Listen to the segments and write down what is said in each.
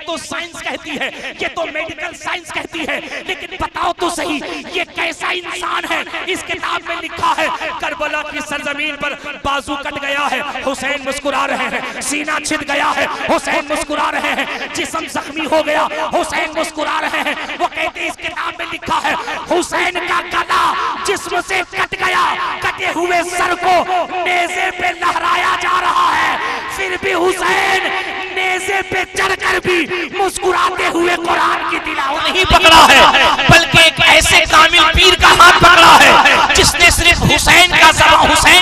तो साइंस कहती है, ये तो मेडिकल साइंस कहती है, लेकिन बताओ तो सही ये कैसा इंसान है। इस किताब में लिखा है करबला की सरजमीन पर बाजू कट गया है, हुसैन मुस्कुरा रहे हैं, सीना छिद गया है, हुसैन मुस्कुरा रहे हैं, जिस्म जख्मी हो गया, हुसैन मुस्कुरा रहे हैं। वो कहते इस किताब में लिखा है हुसैन का गला जिस्म से कट गया, कटे हुए सर को नेज़े पे लहराया जा रहा है, फिर भी हुसैन नेज़े पे चढ़कर भी मुस्कुराते हुए कुरान की तिलावत नहीं पकड़ा है, बल्कि एक ऐसे कामिल पीर का हाथ पकड़ा है जिसने सिर्फ हुसैन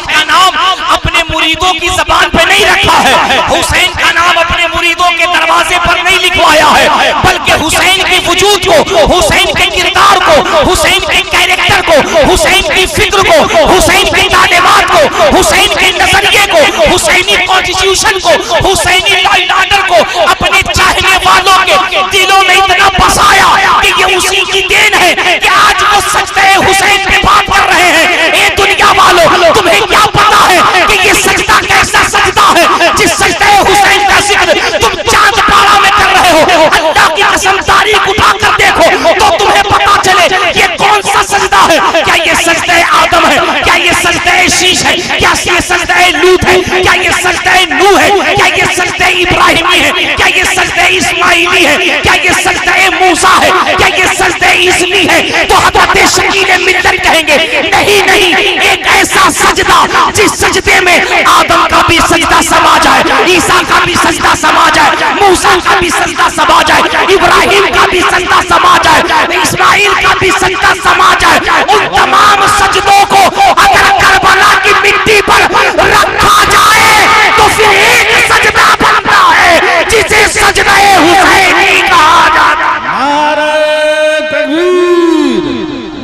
का नाम अपने मुरीदों की जबान पे नहीं रखा है, हुसैन का नाम अपने मुरीदों के दरवाजे पर नहीं लिखवाया है, बल्कि हुसैन के वजूद को, हुसैन के किरदार को, हुसैन के कैरेक्टर को, हुसैन की फिक्र को, हुसैन की तालीमात को, हुसैन के नजरिए को, हुसैनी कॉन्स्टिट्यूशन को, हुसैनी लॉ एंड ऑर्डर को अपने चाहने वालों के दिलों में इतना बसाया कि ये उसी की देन है कि आज वो सजदे हुसैन पे बात कर रहे हैं। ए दुनिया वालों, तुम्हें क्या पता है कि ये सजदा कैसा सजदा है जिस सजदे हुसैन का जिक्र तुम चांद पारा में कर रहे हो। अल्लाह की कसम तारीख उठाकर देखो तो तुम्हें पता चले ये कौन सा सजदा है। क्या ये सजदे आदम है, क्या ये सजदे शीश है, क्या ये सजदे लूत है, क्या ये सजदे नूह है, क्या ये सजदे इब्राहिमी है, क्या ये सजदे इस्माइली है, क्या ये सजदे मूसा है, क्या ये सजदे इस्मी है। तो हज़रत शकील मिल्लत कहेंगे नहीं नहीं, एक ऐसा सजदा जिस सजदे में आदम का भी सजदा समा जाए, ईसा का भी सजदा समा जाए, मूसा का भी सजदा समा जाए, इब्राहिम का भी सजदा समा जाए, इस्माइल का भी सजदा समा जाए। उन तमाम सजदों को अगर करबला की मिट्टी पर रखा जाए तो फिर एक सजदा बनता है जिसे सजदे हुसैनी कहा जाता है। नारे तकबीर,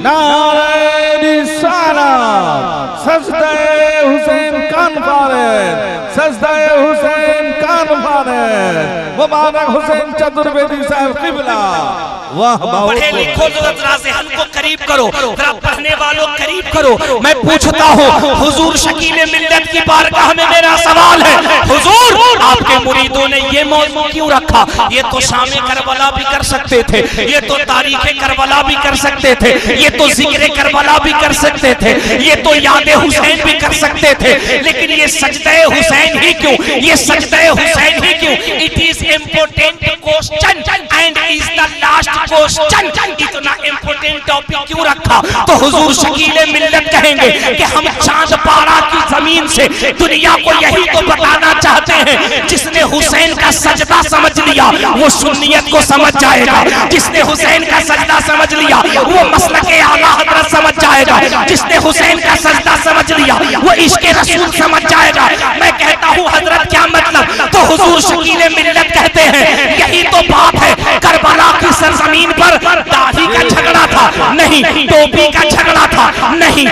नारे रिसालत, सजदे हुसैन कान फारे, सजदे हुसैन कान फारे, मुबारक हुसैन चतुर्वेदी साहब किबला। वाह, पढ़े लिखो जरा ज़हन को करीब करो, जरा पढ़ने वालों करीब करो। मैं पूछता हूँ हुजूर शकील मिल्लत की बारगाह में मेरा सवाल है, हुजूर आपके मुरीदों ने ये मौजू क्यों रखा? ये तो शामे करबला भी कर सकते थे, ये तो तारीखे करबला भी कर सकते थे, ये तो जिक्र करबला भी कर सकते थे, ये तो याद हुसैन भी कर सकते थे, लेकिन ये सजदे हुसैन ही क्यों? ये सजदे हुसैन ही क्यों? It is important question and is the last question. इतना इम्पोर्टेंट टॉपिक क्यों रखा? तो हुजूर शकील मिल्लत कहेंगे कि हम चांद पारा की जमीन से दुनिया को यही तो बताना चाहते हैं, जिसने हुसैन का सजदा समझ लिया वो सुन्नियत को समझ जाएगा, जिसने हुसैन का सजदा समझ लिया वो मसलके आला हजरत समझ जाएगा, जिसने हुसैन का सजदा समझ लिया वो इश्क़े रसूल समझ जाएगा। मैं कहता हूँ हजरत क्या मतलब? तो हुजूर शकील मिल्लत कहते हैं यही तो बात है। करबला की सरजमीन पर दाढ़ी का झगड़ा था नहीं, टोपी का झगड़ा था नहीं,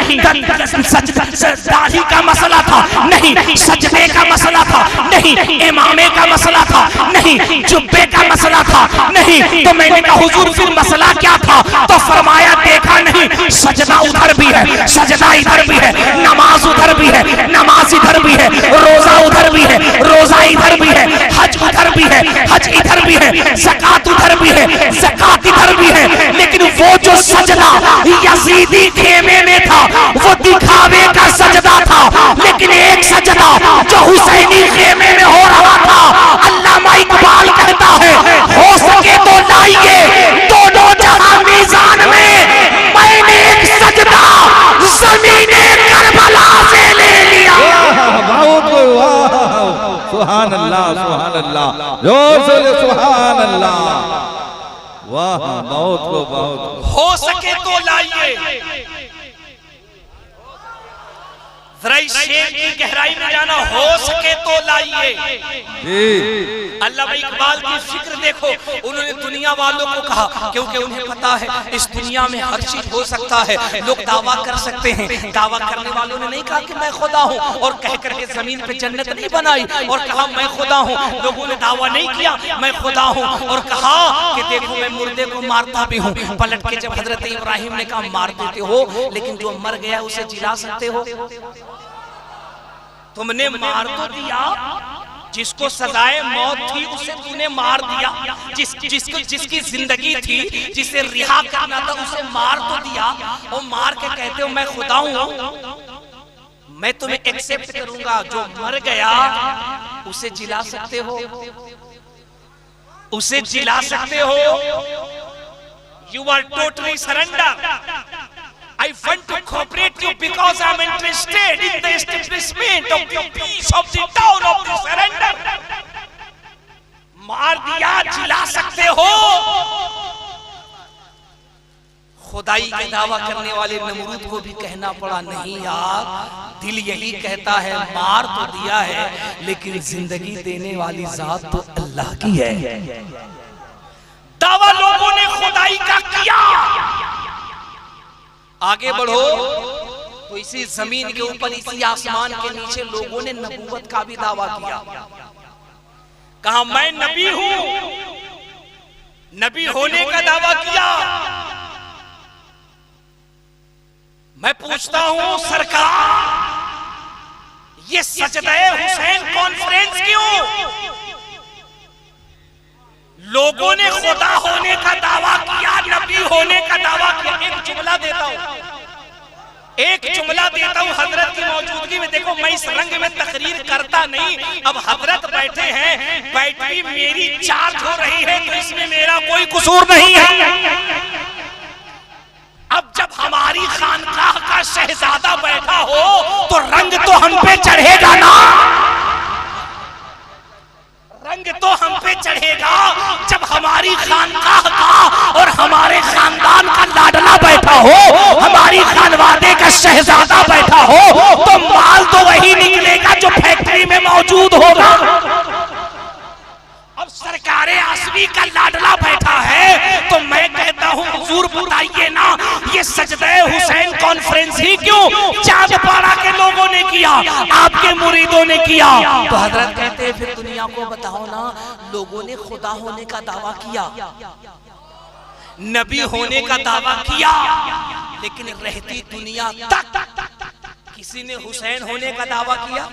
दाढ़ी का मसला था नहीं, सजदे का मसला था नहीं, इमामे का मसला था नहीं, जुब्बे का मसला था नहीं। तो मैंने कहा हुजूर फिर मसला क्या था? तो फरमाया देखा नहीं, सजदा उधर भी है, सजदा इधर भी है, नमाज उधर भी है, नमाज इधर भी है, रोजा उधर भी है, रोजा इधर भी है, हज उधर भी है, हज इधर भी है, ज़कात उधर भी है, ज़कात इधर भी है। लेकिन वो जो सजदा यजीदी खेमे में था वो दिखावे का सजदा था, लेकिन एक सजदा जो हुसैनी खेमे में हो रहा था, अल्लामा इकबाल कहता है हो सके तो लाइए दोनों जहां मीज़ान में, मैंने एक सजदा ज़मीने करबला से ले लिया। सुभान अल्लाह, सुभान अल्लाह, जोर से सुभान अल्लाह। वाह, बहुत हो सके तो लाइए। जरा इस शेर की गहराई में जाना, हो सके तो लाइए। अल्लामा इकबाल की फिक्र देखो, उन्होंने दुनिया वालों को कहा क्योंकि उन्हें पता है इस दुनिया में हर चीज हो सकता है, लोग दावा कर सकते हैं। दावा करने वालों ने नहीं कहा कि मैं खुदा हूँ और कह करके जमीन पे जन्नत नहीं बनाई और कहा मैं खुदा हूँ। लोगों ने दावा नहीं किया मैं खुदा हूँ और कहा कि देखो मैं मुर्दे को मारता भी हूँ। पलट के जब हजरत इब्राहिम ने कहा मार देते हो, लेकिन जो मर गया उसे जिला सकते हो? तुमने मार तो दिया जिसको सजाए मौत थी उसे तूने मार दिया, जिसकी जिंदगी थी, जिसे रिहा करना था उसे मार तो दिया, और मार के कहते हो मैं खुदा हूं, मैं तुम्हें एक्सेप्ट करूंगा। जो मर गया उसे जिला सकते हो, उसे जिला सकते हो। You are totally surrender. I want to cooperate you because I'm interested in the establishment of the peace of the town of the surrender. मार दिया, जिला सकते हो। खुदाई का दावा करने वाले नमरूद को भी कहना पड़ा, नहीं यार, दिल यही कहता है, मार तो दिया है लेकिन जिंदगी देने वाली जात तो अल्लाह की है। दावा लोगों ने खुदाई का किया। आगे बढ़ो तो इसी जमीन के ऊपर, इसी आसमान के नीचे लोगों ने नबूवत का भी दावा किया। कहा मैं नबी हूं, नबी होने का दावा किया। मैं पूछता हूं सरकार, ये सजदे हुसैन कॉन्फ्रेंस क्यों? लोगों ने खुदा होने का दावा किया, नबी होने का दावा किया। एक जुमला देता हूं, एक जुमला देता हूं हजरत की मौजूदगी में। देखो मैं इस रंग में तकरीर करता नहीं, अब हजरत बैठे हैं, बैटरी मेरी चार्ज हो रही है तो इसमें मेरा कोई कसूर नहीं है। अब जब हमारी खानकाह का शहजादा बैठा हो तो रंग तो हम पे चढ़ेगा ना, रंग तो हम पे चढ़ेगा। जब हमारी खानकाह का और हमारे खानदान का लाडला बैठा हो, हमारी खानवादे का शहजादा बैठा हो, तो माल तो वही निकलेगा जो फैक्ट्री में मौजूद होगा। अब सरकारे आसमी का लाडला बैठा है तो मैं कहता हूं हुजूर बताइए ना, ये सजदे हुसैन कॉन्फ्रेंस ही क्यों चांदपाड़ा के लोगों ने किया, आपके मुरीदों ने किया? तो हजरत कहते हैं फिर दुनिया को बताओ ना, लोगों ने खुदा होने का दावा किया, नबी होने का दावा किया, लेकिन रहती दुनिया तक किसी ने हुसैन होने का दावा किया?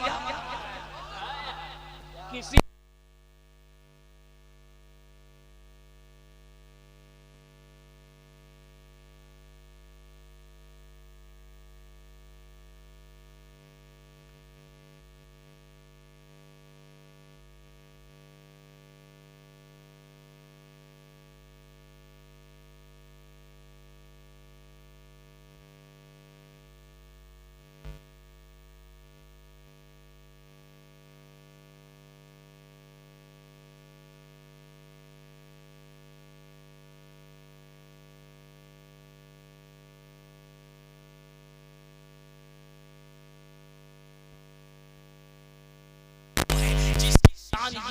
किसी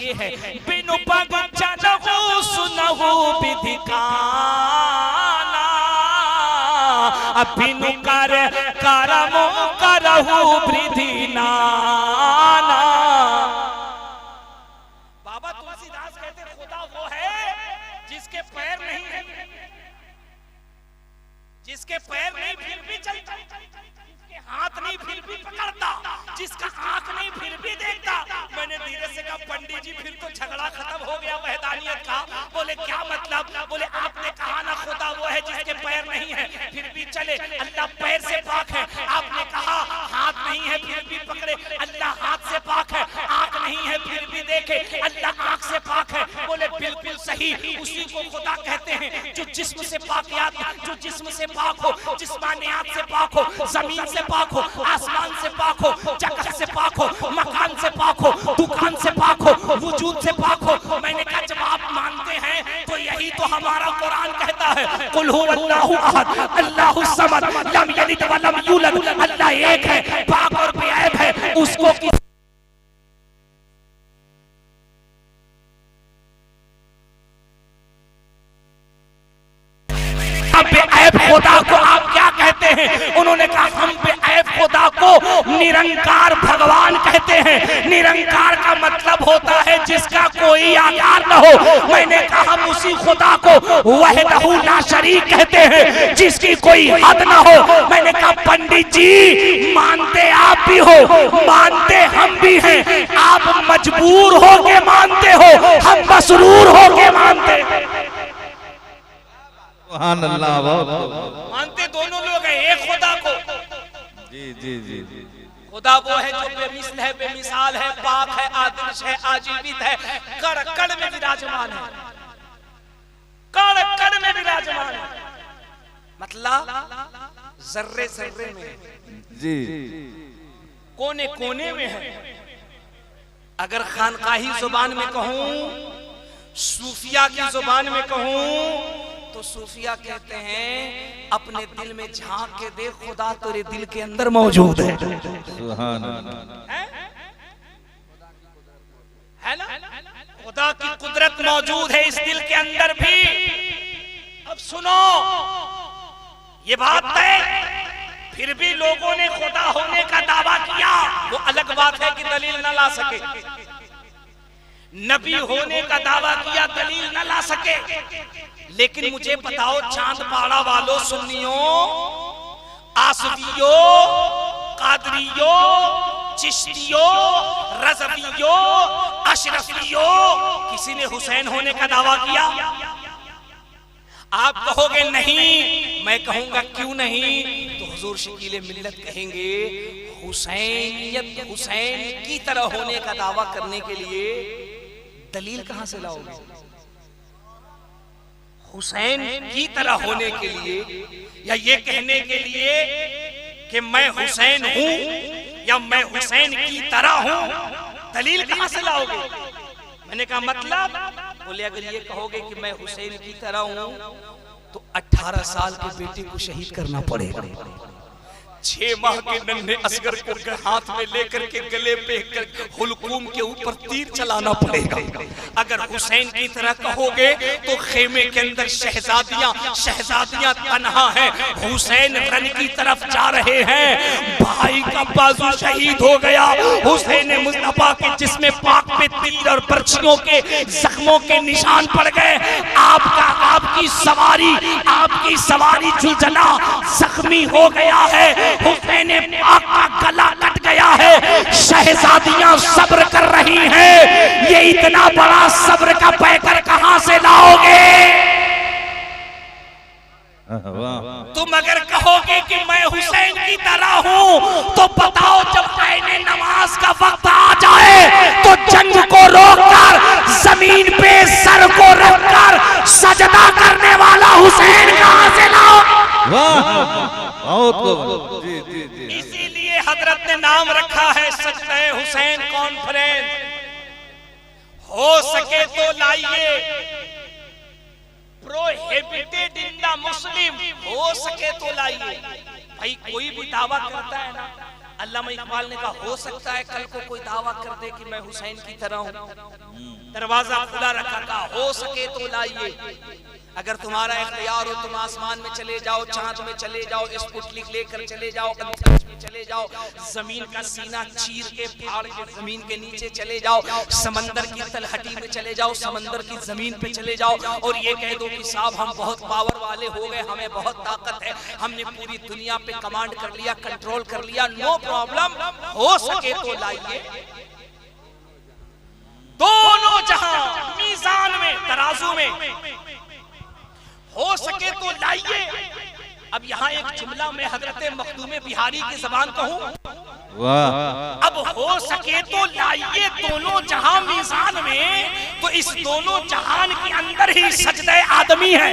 ये है बिनु पग चलहु सुनहु विधिकाना, बिनु कर करमु करहु वृद्धि नाना। बाबा तुलसीदास कहते खुदा वो है जिसके पैर नहीं है, जिसके पैर नहीं फिर भी चलता, जिसके हाथ नहीं फिर भी पकड़ता, जिसका आंख नहीं फिर भी देखता। मैंने धीरे से कहा पंडित जी फिर तो झगड़ा खत्म हो गया वहदानियत का। बोले क्या मतलब? बोले आपने कहा ना खुदा वो है जिसके पैर नहीं है फिर भी चले, अल्लाह पैर से पाक है। आपने कहा हाथ नहीं है फिर भी पकड़े, अल्लाह हाथ से पाक है। आंख नहीं है फिर भी देखे, अल्लाह आंख से पाक है। बोले बिल्कुल सही, उसी को खुदा कहते हैं जो जिस्म से पाकियात, जो जिस्म से पाक हो, जिस्मानियात से पाक हो, जमीन से पाक हो, आसमान से पाक हो, जगह से पाक हो, मकान से पाक हो, दुकान से पाक हो, वजूद से पाक हो। मैंने कहा जब आप मानते हैं तो यही तो हमारा कुरान कहता है, कुल हुवल्लाहु अहद अल्लाहु समद लम यलिद व लम यूलद। अल्लाह एक है, पाक और बेऐब है, उसको बेऐब खुदा को आप क्या कहते हैं? उन्होंने कहा हम बेऐब खुदा को निरंकार भगवान कहते हैं। निरंकार का मतलब होता है जिसका कोई आकार न हो। मैंने कहा उसी खुदा को वहदहू ला शरीक कहते हैं, जिसकी कोई हद न हो। मैंने कहा पंडित जी मानते आप भी हो, मानते हम भी हैं, आप मजबूर हो के मानते हो, हम मसरूर हो के मानते हैं। सुभान अल्लाह। मानते दोनों लोग हैं एक खुदा को। जी जी जी जी। खुदा वो है जो बेमिसल है, बेमिसाल है, पाक है, आदिश है, आजीवित है, कण कण में विराजमान है, कण कण में विराजमान है, मतलब जर्रे जर्रे में जी, कोने कोने में है। अगर खानकाही जुबान में कहूं, सूफिया की जुबान में कहूं, तो सूफिया कहते हैं अपने दिल में झांक के देख, खुदा तेरे दिल के अंदर मौजूद है। सुभान अल्लाह। है ना, खुदा की कुदरत मौजूद है इस दिल के अंदर भी। अब सुनो, ये बात है, फिर भी लोगों ने खुदा होने का दावा किया। वो अलग बात है कि दलील न ला सके। नबी होने का दावा किया, दलील न ला सके। लेकिन मुझे बताओ, चांद पाड़ा वालों, सुन्नियों, आसफियों, कादरियों, चिश्तियों, रज़वियों, अशरफियों, किसी ने हुसैन होने का दावा किया? आप कहोगे नहीं, मैं कहूंगा क्यों नहीं? तो हुजूर शकील मिल्लत कहेंगे हुसैनियत, हुसैन की तरह होने का दावा करने के लिए दलील कहां से लाओगे? हुसैन की तरह होने के लिए या ये कहने के लिए कि मैं हुसैन हूं या मैं हुसैन की तरह हूं, दलील कहां से लाओगे? मैंने कहा मतलब, बोले अगर ये कहोगे कि मैं हुसैन की तरह हूं तो 18 साल के बेटे को शहीद करना पड़ेगा। 6 माह के नन्हे असगर को हाथ में लेकर के गले पे हुलकूम के ऊपर तीर चलाना पड़ेगा। अगर हुसैन की तरह कहोगे तो खेमे के अंदर शहजादियां तन्हा हैं, हुसैन रन की तरफ जा रहे हैं, भाई का बाजू शहीद हो गया, हुसैन मुस्तफा के जिस्म पाक पे तीर और बर्छियों के जख्मों के निशान पड़ गए, आपकी सवारी जुलझला जख्मी हो गया है, हुसैन पाक का गला कट गया है, शहजादियां सब्र कर रही हैं। ये इतना बड़ा सब्र का पैकर कहां से लाओगे? तुम अगर कहोगे कि मैं हुसैन की तरह हूं तो बताओ, जब आईने नमाज का वक्त आ जाए तो जंग को रोककर जमीन पे सर को रखकर सजदा करने वाला हुसैन कहां से लाओ? जी जी जी। इसीलिए हजरत ने नाम रखा है सजदे हुसैन कॉन्फ्रेंस। हो सके तो लाइए, प्रोहिबिटेड इन द मुस्लिम, हो सके तो लाइए। भाई कोई भी दावा करता है ना, अल्लामा इकबाल ने कहा हो सकता है कल को कोई दावा कर दे कि मैं हुसैन की तरह हूं, दरवाजा खुला रखा था, हो सके तो लाइए। अगर तुम्हारा इख्तियार हो तुम आसमान में चले जाओ, चांद में चले जाओ, स्पुतनिक लेकर चले जाओ, अंतरिक्ष में चले जाओ, जमीन का सीना चीर के फाड़ के जमीन के नीचे चले जाओ, समंदर की तलहटी में चले जाओ, समंदर की जमीन पे चले जाओ और ये कह दो कि साहब हम बहुत पावर वाले हो गए, हमें बहुत ताकत है, हमने पूरी दुनिया पे कमांड कर लिया, कंट्रोल कर लिया, नो प्रॉब्लम, हो सके तो लाइए। दोनों जहां मीजान में, तराजू में हो सके तो लाइए। अब यहाँ एक जुमला में हजरत मखदूम बिहारी की ज़बान कहूँ, वाह। अब हो सके तो लाइए दोनों जहां मीज़ान में, तो इस दोनों जहान के अंदर ही सजदे आदमी है,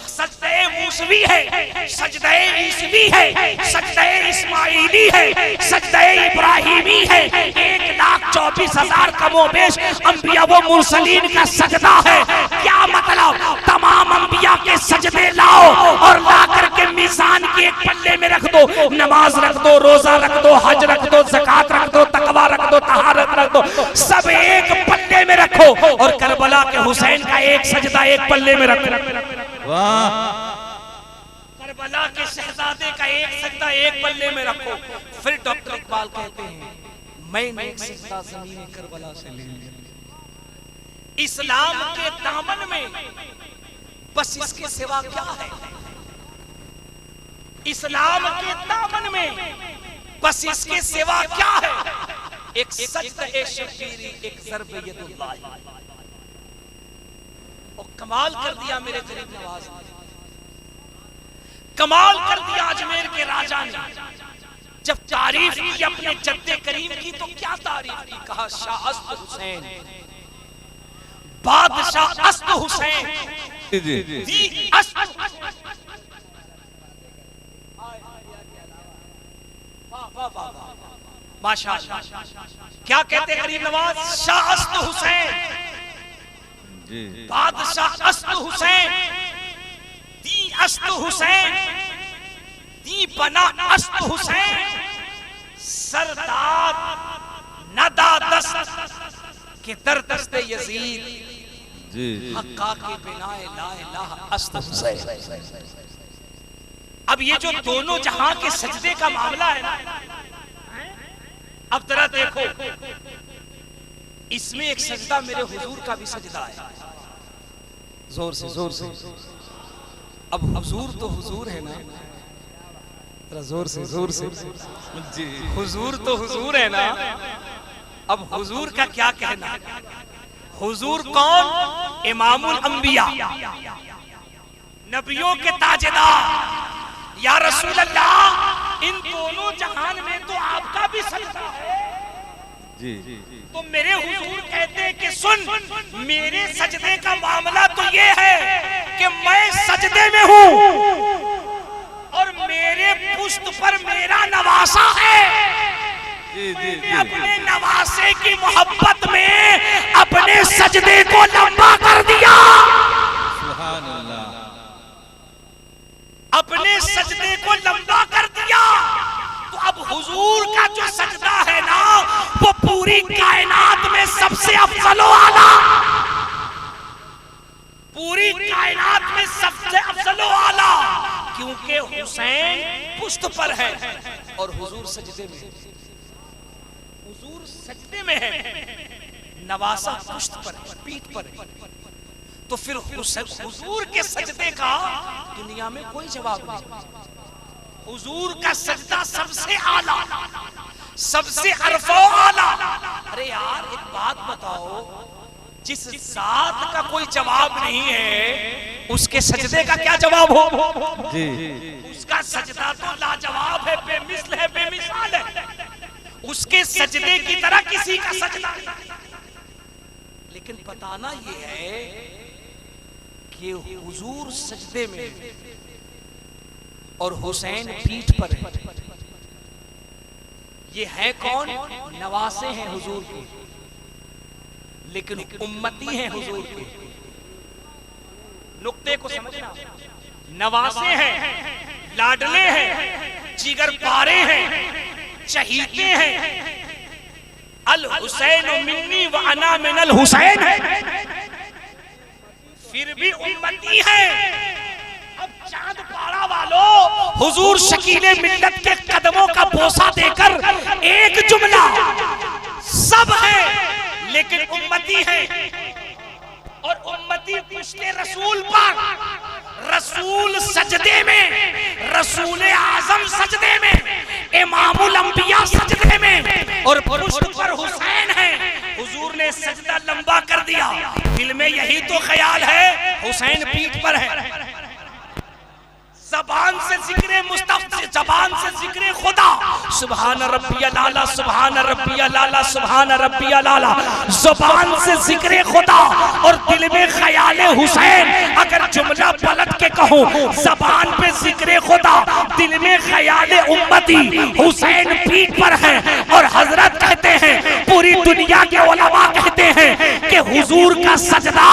सजदे मूसवी है, सजदे ईसवी है, सजदे इस्माइली है, सजदे इब्राहिमी है। 1,24,000 कमोबेश अंबिया व मुरसलीन का सजदा है। क्या मतलब? तमाम अंबिया के सजदे लाओ और ला करके मीज़ान के एक पल्ले में रख दो, नमाज रख दो, रोजा रख दो, हज रख दो, ज़कात रख दो, तकवा रख दो, तहारत रख दो, सब एक पल्ले में रखो और करबला के हुसैन का एक सजदा एक पल्ले में रखो। करबला के शहजादे का एक सजदा एक पल्ले में रखो। फिर डॉक्टर इकबाल कहते हैं मैंने एक सजदा ज़मीन करबला से ले लिया। इस्लाम के दामन में बस इसके सिवा क्या है? इस्लाम के दामन में बस इसके सिवा क्या है? एक सजदा शबीरी, एक ज़र्ब यदुल्लाह। और कमाल कर दिया मेरे गरीब नवाज ने, कमाल कर दिया अजमेर के राजा ने। जब तारीफ की अपने जद्दे करीम की तो क्या तारीफ की? कहा शाह अस्त हुसैन, बादशाह अस्त हुसैन, दी अस्त। माशाअल्लाह, क्या कहते हैं गरीब नवाज? शाह अस्त हुसैन, बादशाह अस्त हुसैन, दी अस्त हुसैन, दी बना अस्त हुसैन, सरदार नदा दस्त के दर दस्ते यजीद, हक्का के बिनाए ला इलाहा अस्त हुसैन। अब ये जो दोनों जहां के सजदे का मामला है ना, अब जरा देखो, इसमें एक सजदा मेरे हुजूर का भी सजदा है। जोर से जोर से। अब हुजूर तो हुजूर है ना, जोर से जोर से जी, हुजूर तो हुजूर है ना। अब हुजूर का क्या कहना? हुजूर कौन? इमामुल अंबिया, नबियों के ताजदार। या रसूल अल्लाह, इन दोनों जहान में तो आपका भी सजदा है। जी। तो मेरे हुजूर कहते हैं कि सुन, मेरे सजदे का मामला तो ये है कि मैं सजदे में हूँ और मेरे पुश्त पर मेरा नवासा है। मैंने अपने नवासे की मोहब्बत में अपने सजदे को लंबा कर दिया। सुभान अल्लाह। अपने सजदे को लंबा कर दिया। तो अब हुजूर का जो सजदा है ना, वो पूरी कायनात में सबसे अफजल व आला, पूरी कायनात में सबसे अफजल व आला, क्योंकि हुसैन पुश्त पर है और हुजूर सजदे में। हुजूर सजदे में है, नवासा पुश्त पर है, पीठ पर है। तो फिर हुजूर के सजदे का दुनिया में कोई जवाब नहीं। हुजूर का सजदा सबसे आला, सबसे अरफा आला। अरे यार एक बात बताओ, जिस जात का कोई जवाब नहीं है उसके सजदे का क्या जवाब हो? जी। उसका सजदा तो लाजवाब है, बेमिसल है, बेमिसाल है। उसके सजदे की तरह किसी का सजदा नहीं। लेकिन बताना ये है कि हुजूर सजदे में और हुसैन पीठ पर है। ये है कौन? नवासे हैं हुजूर के, लेकिन उम्मती हैं हुजूर के। नुक्ते को समझना, नवासे हैं, लाडले हैं, जिगर पारे हैं, चहीते हैं। अल हुसैन मिन्नी व अना मिनल हुसैन है, फिर भी उम्मती है। अब चांद पाड़ा वालों, हुजूर शकीले मिल्लत के कदमों का बोसा देकर एक जुमला, सब है लेकिन उम्मती है। और उम्मती पुश्ते रसूल पर, रसूल सजदे में, रसूल आजम सजदे में, इमामुल अंबिया सजदे में, और पुश्त पर हुसैन है। हुजूर ने सजदा लंबा कर दिया। दिल में यही तो ख्याल है हुसैन पीठ पर है। ज़बान से जिक्र मुस्तफ़ा, ज़बान से जिक्र खुदा, सुभान रब्बियल आला, सुभान रब्बियल आला, सुभान रब्बियल आला। ज़बान से जिक्र खुदा और दिल में ख्याल हुसैन। अगर जुमला पलट के कहूँ, ज़बान पे जिक्र खुदा, दिल में ख्याल उम्मती, हुसैन पीठ पर है। और हजरत कहते हैं, पूरी दुनिया के उलमा कहते हैं कि हुजूर का सजदा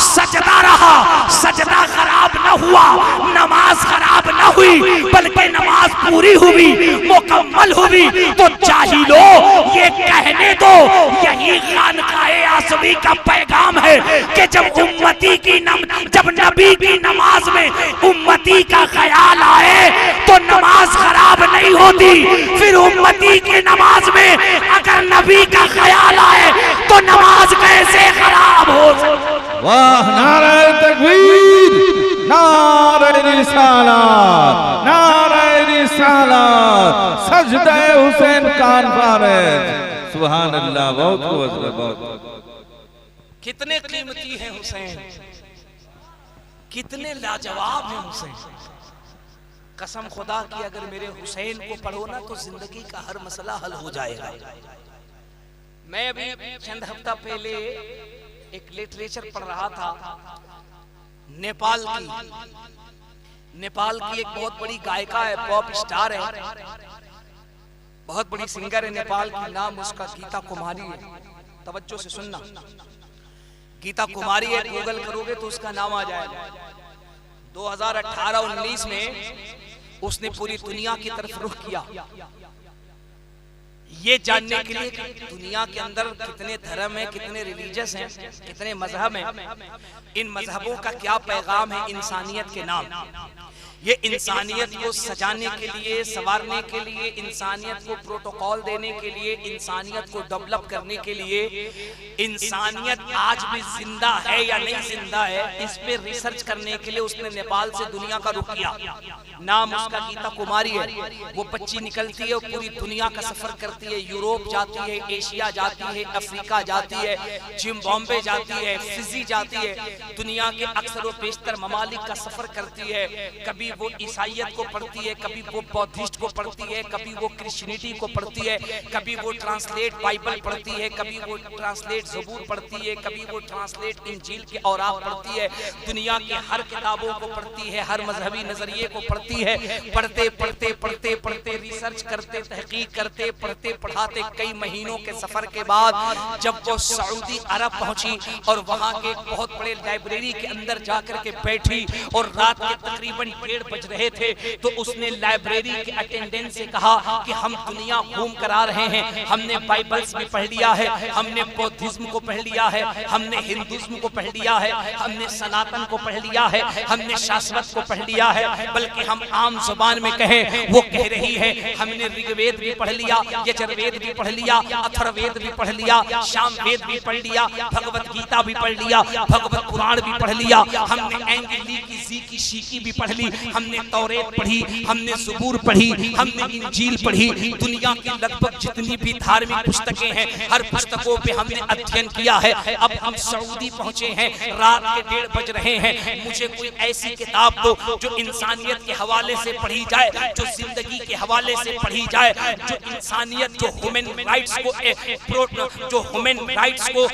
सजदा रहा, सजदा खराब न हुआ, नमाज खराब न हुई, बल्कि नमाज पूरी हुई, मुकम्मल हुई। तो जाहिलो ये कहने दो, यही खानकाए आसवी का पैगाम है कि जब उम्मती की जब नबी की नमाज में उम्मती का ख्याल आए तो नमाज खराब नहीं होती। फिर उम्मती की नमाज में अगर नबी का ख्याल आए तो नमाज कैसे खराब हो सकती? वाह, नारे तकबीर, नारे रिसालत, नारे रिसालत, सजदे हुसैन कॉन्फ्रेंस। सुभान अल्लाह, बहुत खूब, बहुत। कितने कीमती हैं हुसैन, कितने लाजवाब हैं हुसैन। कसम खुदा की अगर मेरे हुसैन को पढ़ो ना तो जिंदगी का हर मसला हल हो जाएगा। मैं अभी चंद हफ्ता पहले एक लिटरेचर पढ़ रहा था नेपाल की एक बहुत बड़ी गायिका है, पॉप स्टार है, बहुत बड़ी सिंगर है नेपाल की, नाम उसका गीता कुमारी है। तवज्जो से सुनना, गीता कुमारी है, गूगल करोगे तो उसका नाम आ जाएगा। 2018-19 में उसने पूरी दुनिया की तरफ रुख किया, ये जानने के लिए कि दुनिया के अंदर कितने धर्म हैं, कितने रिलीजियस हैं, कितने मजहब हैं, इन मजहबों का क्या पैगाम है इंसानियत के नाम। ये इंसानियत को सजाने के लिए, संवारने के लिए, इंसानियत को प्रोटोकॉल देने के लिए, इंसानियत को डेवलप करने के लिए, इंसानियत आज भी जिंदा है या नहीं जिंदा है, इस पे रिसर्च करने के लिए उसने नेपाल से दुनिया का रुख किया। नाम उसका गीता कुमारी है। वो बच्ची निकलती है और पूरी दुनिया का सफर करती है, यूरोप जाती है, एशिया जाती है, अफ्रीका जाती है, जिम्बाब्वे जाती है, फिजी जाती है, दुनिया के अक्सर व बेशतर ममालिक का सफर करती है। कभी वो ईसाइयत को पढ़ती है, कभी वो बौद्धिस्ट को पढ़ती है, कभी वो क्रिश्चियनिटी को पढ़ती है, कभी वो ट्रांसलेट बाइबल पढ़ती है, कभी वो ट्रांसलेट ज़बूर पढ़ती है, कभी वो ट्रांसलेट इंजील के औरात पढ़ती है। दुनिया की हर किताबों को पढ़ती है, हर मजहबी नजरिए को पढ़ती है। पढ़ते पढ़ते पढ़ते पढ़ते रिसर्च करते, तहकीक करते, पढ़ते पढ़ाते कई महीनों के सफर के बाद जब वो सऊदी अरब पहुंची और वहां के बहुत बड़े लाइब्रेरी के अंदर जाकर के बैठी और रात के तकरीबन 1:30 बज रहे थे, तो उसने लाइब्रेरी के अटेंडेंट से कहा कि हम दुनिया घूम कर आ रहे हैं, हमने बाइबल्स भी पढ़ लिया है, हमने बौद्धिज्म को पढ़ लिया है, हमने हिंदुज्म को पढ़ लिया है, हमने सनातन को पढ़ लिया है, हमने शाश्वत को पढ़ लिया है, बल्कि हम आम जुबान में कहें, वो कह रही है हमने ऋग्वेद भी पढ़ लिया, यजुर्वेद भी पढ़ लिया, अथर्ववेद भी पढ़ लिया, सामवेद भी पढ़ लिया, भगवत गीता भी पढ़ लिया, भगवत पुराण भी पढ़ लिया, हमने एंगली की जी की शीकी भी पढ़ ली, हमने तौरेत पढ़ी, हमने ज़बूर पढ़ी, हमने इंजील पढ़ी। दुनिया की लगभग जितनी भी धार्मिक पुस्तकें हैं, हर पुस्तकों पे हमने अध्ययन किया है। अब हम सऊदी पहुंचे हैं, रात के 1:30 बज रहे हैं, मुझे कोई ऐसी किताब दो जो इंसानियत के हवाले से पढ़ी जाए, जो जिंदगी के हवाले से पढ़ी जाए, जो इंसानियत, जो ह्यूमन राइट्स को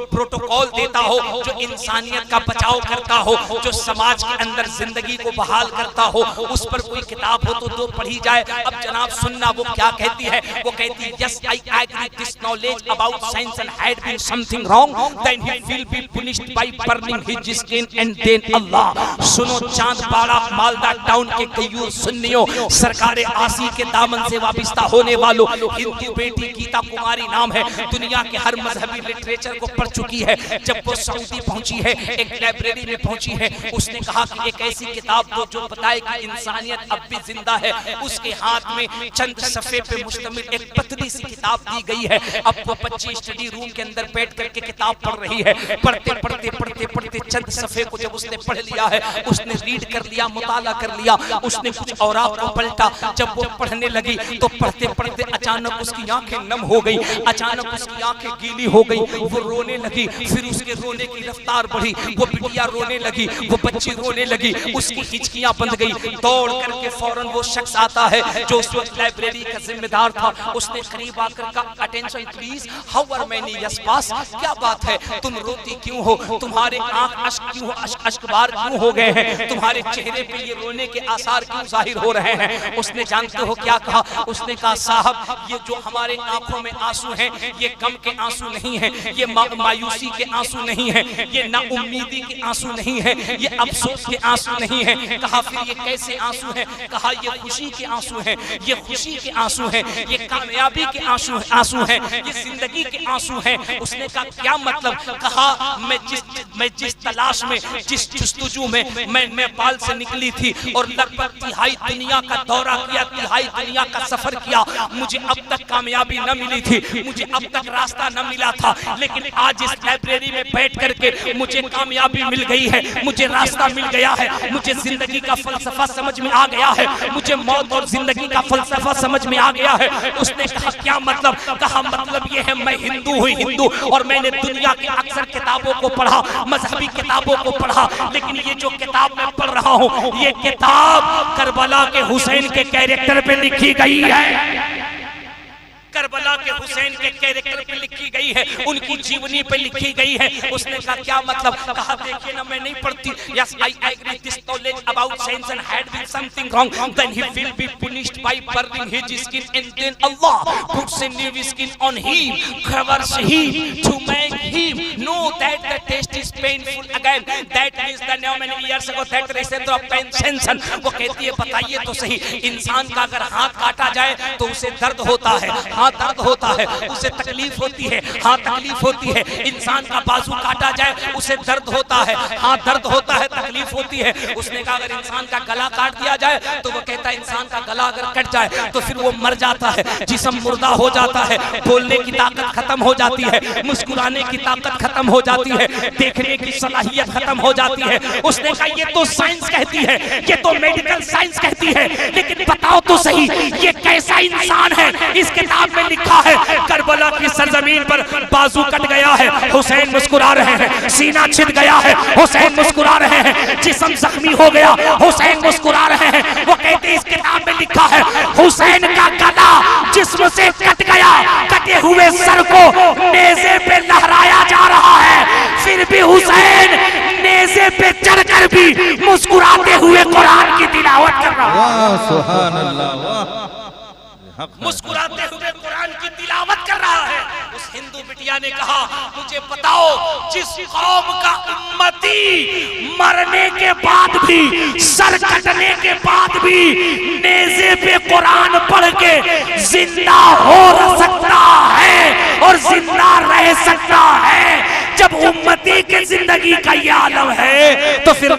प्रोटोकॉल देता हो, जो इंसानियत का बचाव करता हो, जो समाज के अंदर जिंदगी को बहाल करता हो, उस पर कोई किताब हो तो दो पढ़ी जाए। अब जनाब सुनना वो क्या कहती है, वो कहती है yes I agree this knowledge about science and had been something wrong then he will be punished by burning his skin and then Allah. सुनो चांदपाड़ा मालदा टाउन के कईयूर सुन्नियों, सरकारे आसी के दामन से वाबिस्ता होने वालों, हिंदू बेटी गीता कुमारी नाम है, दुनिया के हर मजहबी लिटरेचर को पढ़ चुकी है। जब वो सऊदी पहुंची है, एक लाइब्रेरी में पहुंची है, उसने कहा कि एक ऐसी किताब दो जो बताए कि इंसानियत अब भी जिंदा है। उसके हाथ में चंद सफ़े पे मुश्तमिल एक पतली सी किताब दी गई है। अब वो बच्ची स्टडी रूम के अंदर बैठ करके किताब पढ़ रही है। पढ़ते पढ़ते पढ़ते पढ़ते चंद सफ़े को जब उसने पढ़ लिया है, उसने रीड कर लिया, मुताला कर लिया, उसने कुछ औरात को पलटा। जब वो पढ़ने लगी तो पढ़ते पढ़ते अचानक उसकी आंखें नम हो गई, अचानक उसकी आंखें गीली हो गई, वो रोने लगी। फिर उसके रोने की रफ्तार बढ़ी, वो बिटिया रोने लगी, वो बच्ची रोने लगी, उसकी हिचकियां बंद गई। दौड़ करके फौरन वो शख्स आता है जो उस वक्त लाइब्रेरी का जिम्मेदार था। उसने करीब आकर कहा attention please, how are many yes pass, क्या बात है, तुम रोती क्यों हो, तुम्हारे अश्क क्यों अश्कबार क्यों हो गए हैं, तुम्हारे चेहरे पे ये रोने के आसार क्यों जाहिर हो रहे हैं। उसने जानते हो क्या कहा, उसने कहा साहब ये जो हमारे आंखों में आंसू हैं ये गम के आंसू नहीं है, ये मायूसी के आंसू नहीं है, ये नाउम्मीदी के आंसू नहीं है, ये अफसोस के आंसू नहीं है। कहा फिर ये कैसे आंसू हैं, कहा ये खुशी के आंसू हैं, ये खुशी के आंसू हैं, ये कामयाबी के आंसू हैं, ये जिंदगी के आंसू हैं। उसने कहा क्या मतलब, कहा मैं जिस तलाश में, जिस जस्तजू में मैं नेपाल से निकली थी और लगभग तिहाई दुनिया का दौरा किया, तिहाई दुनिया का सफर किया, मुझे अब तक कामयाबी न मिली थी, मुझे अब तक रास्ता न मिला था, लेकिन आज इस लाइब्रेरी में बैठ करके मुझे कामयाबी मिल गई है, मुझे रास्ता मिल गया है, मुझे जिंदगी का फलसफा समझ में आ गया है, मुझे मौत और जिंदगी का फलसफा समझ में आ गया है। उसने कहा क्या मतलब, कहा मतलब ये है मैं हिंदू हूँ, हिंदू, और मैंने दुनिया की अक्सर किताबों को पढ़ा, मजहबी किताबों को पढ़ा, लेकिन ये जो किताब मैं पढ़ रहा हूँ ये किताब करबला के हुसैन के कैरेक्टर पे लिखी गई है, करबला के हुसैन के कैरेक्टर पे लिखी गई है, उनकी जीवनी पे लिखी गई है। उसने कहा क्या मतलब, कहा देखिए ना मैं नहीं पढ़ती, yes I agree this knowledge about Samson had been something wrong, then he will be punished by burning his skin, and then Allah puts a new skin on him, covers him to make him know that the taste is painful again, that means the now many years ago that recent of Samson। वो कहती है बताइए तो सही, इंसान का अगर हाथ काटा जाए तो उसे दर्द होता है, हाथ दर्द होता है, उसे तकलीफ होती है, हाँ तकलीफ होती है। इंसान का बाजू काटा जाए उसे दर्द होता है, हाँ दर्द होता है, तकलीफ होती है। उसने कहा अगर इंसान का गला काट दिया जाए तो वो कहता है इंसान का गला अगर कट जाए तो फिर वो मर जाता है, जिस्म मुर्दा हो जाता है, बोलने की ताकत खत्म हो जाती है, मुस्कुराने की ताकत खत्म हो जाती है, देखने की सलाहियत खत्म हो जाती है। उसने कहा ये तो साइंस कहती है, ये तो मेडिकल साइंस कहती है, लेकिन बताओ तो सही ये कैसा इंसान है। इस किताब में लिखा है करबला की सरजमीन पर बाजू कट गया है, हुसैन मुस्कुरा रहे हैं, सीना छिद गया है, हुसैन मुस्कुरा रहे हैं, जिस्म जख्मी हो गया, हुसैन मुस्कुरा रहे हैं। वो कहते इस किताब में लिखा है हुसैन का गला जिस्म से कट गया, कटे हुए सर को नेज़े पे लहराया जा रहा है, फिर भी हुसैन नेज़े पे चढ़कर भी मुस्कुराते हुए कुरान की तिलावत कर रहा है। वाह सुभान अल्लाह, वाह मुस्कुराते हुए कुरान की तिलावत कर रहा है। उस हिंदू बिटिया ने कहा मुझे बताओ जिस कौम का उम्मती मरने के बाद भी, सर कटने के बाद भी नेज़े पे कुरान पढ़ के जिंदा हो सकता है और जिंदा रह सकता है, जब उम्मती की जिंदगी का ये आलम है तो फिर